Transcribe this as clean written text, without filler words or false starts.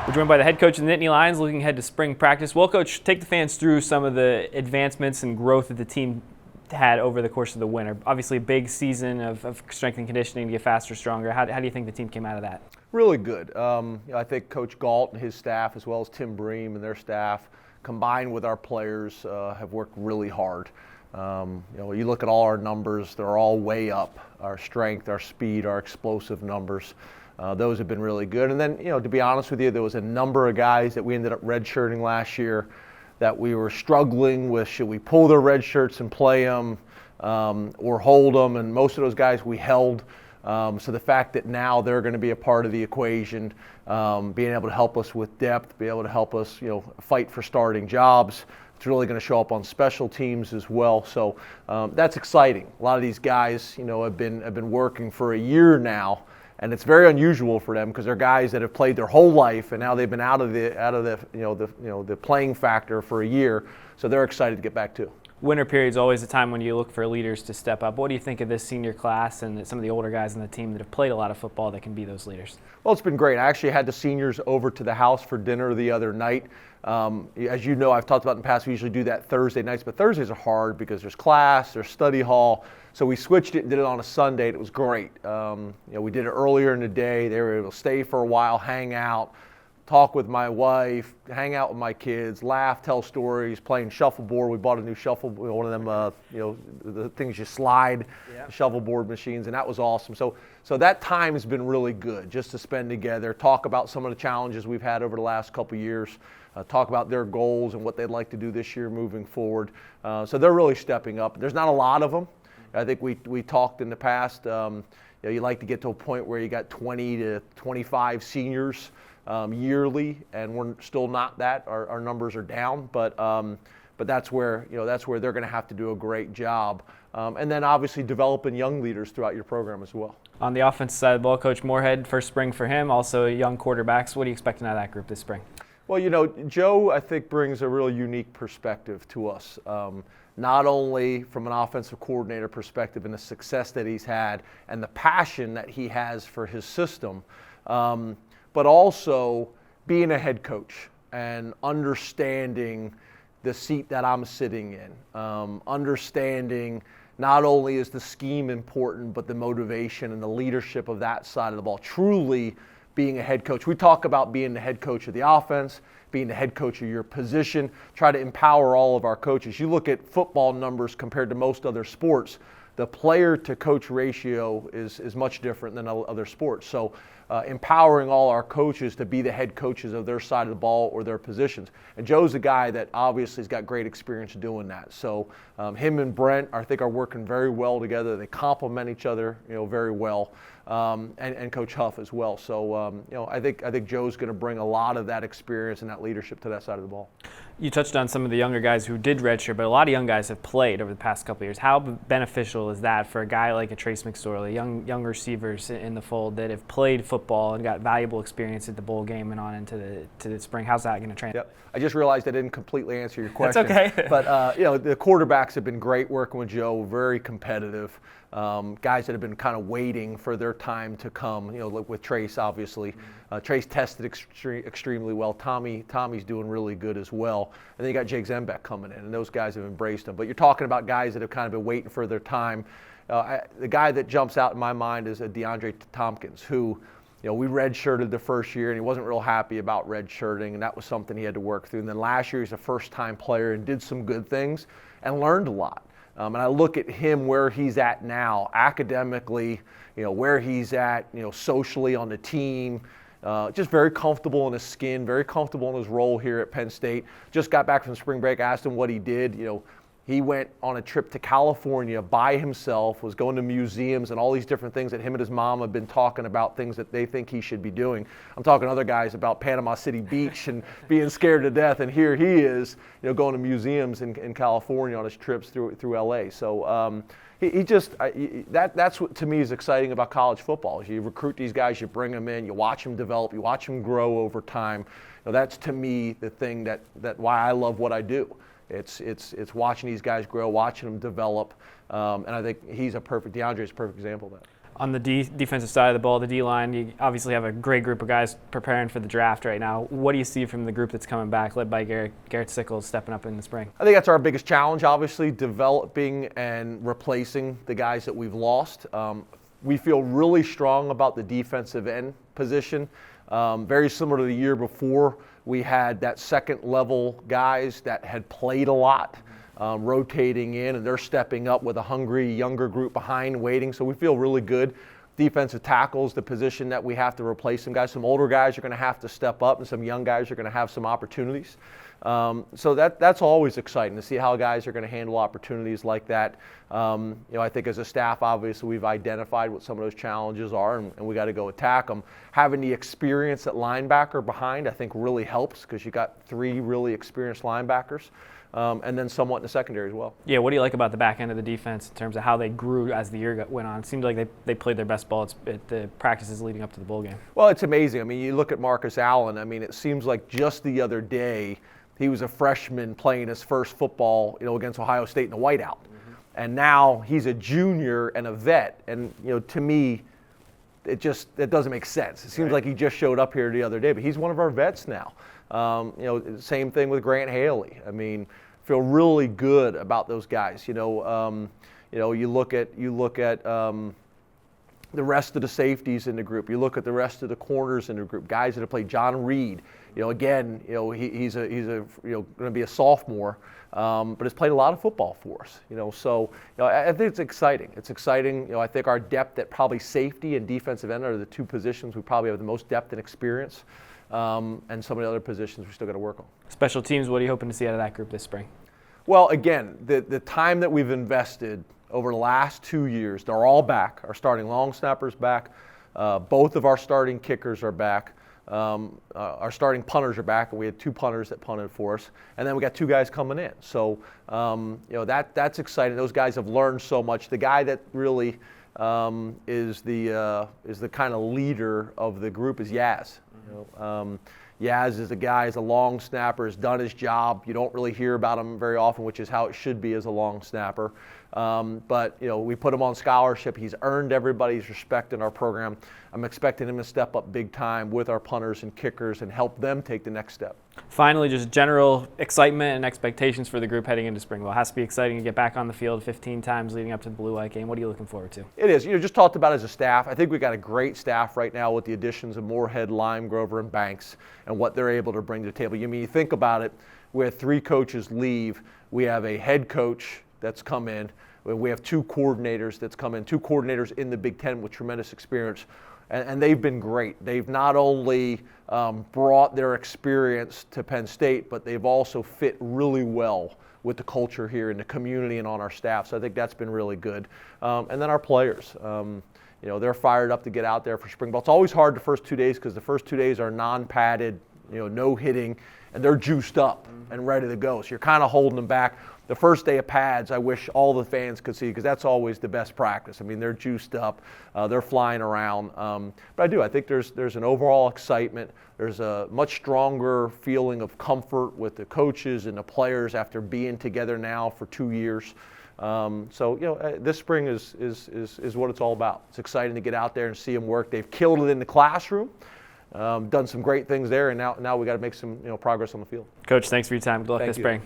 We're joined by the head coach of the Nittany Lions looking ahead to spring practice. Well, Coach, take the fans through some of the advancements and growth that the team had over the course of the winter. Obviously, a big season of strength and conditioning to get faster, stronger. How do you think the team came out of that? Really good. I think Coach Galt and his staff, as well as Tim Bream and their staff, combined with our players, have worked really hard. You look at all our numbers; they're all way up. Our strength, our speed, our explosive numbers. Those have been really good. And then, to be honest with you, there was a number of guys that we ended up redshirting last year that we were struggling with. Should we pull their red shirts and play them or hold them? And most of those guys we held. So the fact that now they're going to be a part of the equation, being able to help us with depth, be able to help us, fight for starting jobs. It's really going to show up on special teams as well. So that's exciting. A lot of these guys, have been working for a year now. And it's very unusual for them because they're guys that have played their whole life, and now they've been out of the playing factor for a year. So they're excited to get back too. Winter period is always a time when you look for leaders to step up. What do you think of this senior class and some of the older guys on the team that have played a lot of football that can be those leaders? Well, it's been great. I actually had the seniors over to the house for dinner the other night. As you know, I've talked about in the past, we usually do that Thursday nights, but Thursdays are hard because there's class, there's study hall. So we switched it and did it on a Sunday, and it was great. We did it earlier in the day. They were able to stay for a while, hang out, talk with my wife, hang out with my kids, laugh, tell stories, playing shuffleboard. We bought a new shuffleboard, one of them, the things you slide, the shuffleboard machines, and that was awesome. So that time has been really good just to spend together, talk about some of the challenges we've had over the last couple of years, talk about their goals and what they'd like to do this year moving forward. So they're really stepping up. There's not a lot of them. I think we talked in the past, you like to get to a point where you got 20 to 25 seniors yearly, and we're still not that. Our numbers are down, but that's where they're going to have to do a great job. And then obviously developing young leaders throughout your program as well. On the offensive side of the ball, Coach Moorhead, first spring for him, also young quarterbacks. What are you expecting out of that group this spring? Well, Joe, I think, brings a real unique perspective to us. Not only from an offensive coordinator perspective and the success that he's had and the passion that he has for his system, but also being a head coach and understanding the seat that I'm sitting in, understanding not only is the scheme important, but the motivation and the leadership of that side of the ball, truly being a head coach. We talk about being the head coach of the offense, being the head coach of your position, try to empower all of our coaches. You look at football numbers compared to most other sports, the player to coach ratio is much different than other sports. So empowering all our coaches to be the head coaches of their side of the ball or their positions. And Joe's a guy that obviously has got great experience doing that. So him and Brent, I think, are working very well together. They complement each other, very well. And Coach Huff as well. So, I think Joe's going to bring a lot of that experience and that leadership to that side of the ball. You touched on some of the younger guys who did redshirt, but a lot of young guys have played over the past couple of years. How beneficial is that for a guy like a Trace McSorley, young receivers in the fold that have played football and got valuable experience at the bowl game and on into the spring? How's that going to translate? Yep. I just realized I didn't completely answer your question. That's okay. But, the quarterbacks have been great working with Joe, very competitive. Guys that have been kind of waiting for their time to come, with Trace, obviously. Trace tested extremely well. Tommy's doing really good as well. And then you got Jake Zembeck coming in, and those guys have embraced him. But you're talking about guys that have kind of been waiting for their time. The guy that jumps out in my mind is DeAndre Tompkins, who, we redshirted the first year, and he wasn't real happy about redshirting, and that was something he had to work through. And then last year, he's a first-time player and did some good things and learned a lot. And I look at him where he's at now, academically, where he's at, socially on the team, just very comfortable in his skin, very comfortable in his role here at Penn State. Just got back from spring break, asked him what he did. He went on a trip to California by himself, was going to museums and all these different things that him and his mom have been talking about, things that they think he should be doing. I'm talking to other guys about Panama City Beach and being scared to death, and here he is, going to museums in California on his trips through LA. So that's what to me is exciting about college football. Is you recruit these guys, you bring them in, you watch them develop, you watch them grow over time. That's to me the thing that why I love what I do. It's watching these guys grow, watching them develop, and I think DeAndre's a perfect example of that. On the defensive side of the ball, the D-line, you obviously have a great group of guys preparing for the draft right now. What do you see from the group that's coming back, led by Garrett Sickles, stepping up in the spring? I think that's our biggest challenge, obviously, developing and replacing the guys that we've lost. We feel really strong about the defensive end position. Very similar to the year before, we had that second-level guys that had played a lot. Rotating in, and they're stepping up with a hungry younger group behind waiting, so we feel really good. Defensive tackles, the position that we have to replace some guys. Some older guys are going to have to step up, and some young guys are going to have some opportunities. So that's always exciting to see how guys are going to handle opportunities like that. I think as a staff, obviously, we've identified what some of those challenges are, and we got to go attack them. Having the experience at linebacker behind, I think, really helps because you got 3 really experienced linebackers. And then somewhat in the secondary as well. Yeah, what do you like about the back end of the defense in terms of how they grew as the year went on? It seemed like they played their best ball at the practices leading up to the bowl game. Well, it's amazing. I mean, you look at Marcus Allen. I mean, it seems like just the other day he was a freshman playing his first football, against Ohio State in a whiteout. Mm-hmm. And now he's a junior and a vet. And, to me, it doesn't make sense. It seems like he just showed up here the other day, but he's one of our vets now. Same thing with Grant Haley. I mean, feel really good about those guys. You look at the rest of the safeties in the group. You look at the rest of the corners in the group. Guys that have played. John Reed. He's going to be a sophomore, but has played a lot of football for us. I think it's exciting. It's exciting. I think our depth at probably safety and defensive end are the 2 positions we probably have the most depth and experience. And some of the other positions we're still going to work on. Special teams, what are you hoping to see out of that group this spring? Well, again, the time that we've invested over the last 2 years, they're all back. Our starting long snapper's back. Both of our starting kickers are back. Our starting punters are back, and we had 2 punters that punted for us. And then we got 2 guys coming in. So, that's exciting. Those guys have learned so much. The guy that really is the kind of leader of the group is Yaz. Yaz is a guy, is a long snapper, has done his job. You don't really hear about him very often, which is how it should be as a long snapper. But we put him on scholarship. He's earned everybody's respect in our program. I'm expecting him to step up big time with our punters and kickers and help them take the next step. Finally, just general excitement and expectations for the group heading into Springville. It has to be exciting to get back on the field 15 times leading up to the Blue White game. What are you looking forward to? It is. Just talked about as a staff. I think we've got a great staff right now with the additions of Moorhead, Lime, Grover, and Banks and what they're able to bring to the table. You think about it, we had 3 coaches leave. We have a head coach that's come in. We have 2 coordinators that's come in, 2 coordinators in the Big Ten with tremendous experience. And they've been great. They've not only brought their experience to Penn State, but they've also fit really well with the culture here in the community and on our staff. So I think that's been really good. And then our players, they're fired up to get out there for spring ball. It's always hard the first 2 days because the first 2 days are non-padded, no hitting, and they're juiced up and ready to go. So you're kind of holding them back. The first day of pads, I wish all the fans could see because that's always the best practice. I mean, they're juiced up, they're flying around. But I think there's an overall excitement. There's a much stronger feeling of comfort with the coaches and the players after being together now for 2 years. This spring is what it's all about. It's exciting to get out there and see them work. They've killed it in the classroom. Done some great things there, and now we got to make some progress on the field. Coach, thanks for your time. Good luck this spring.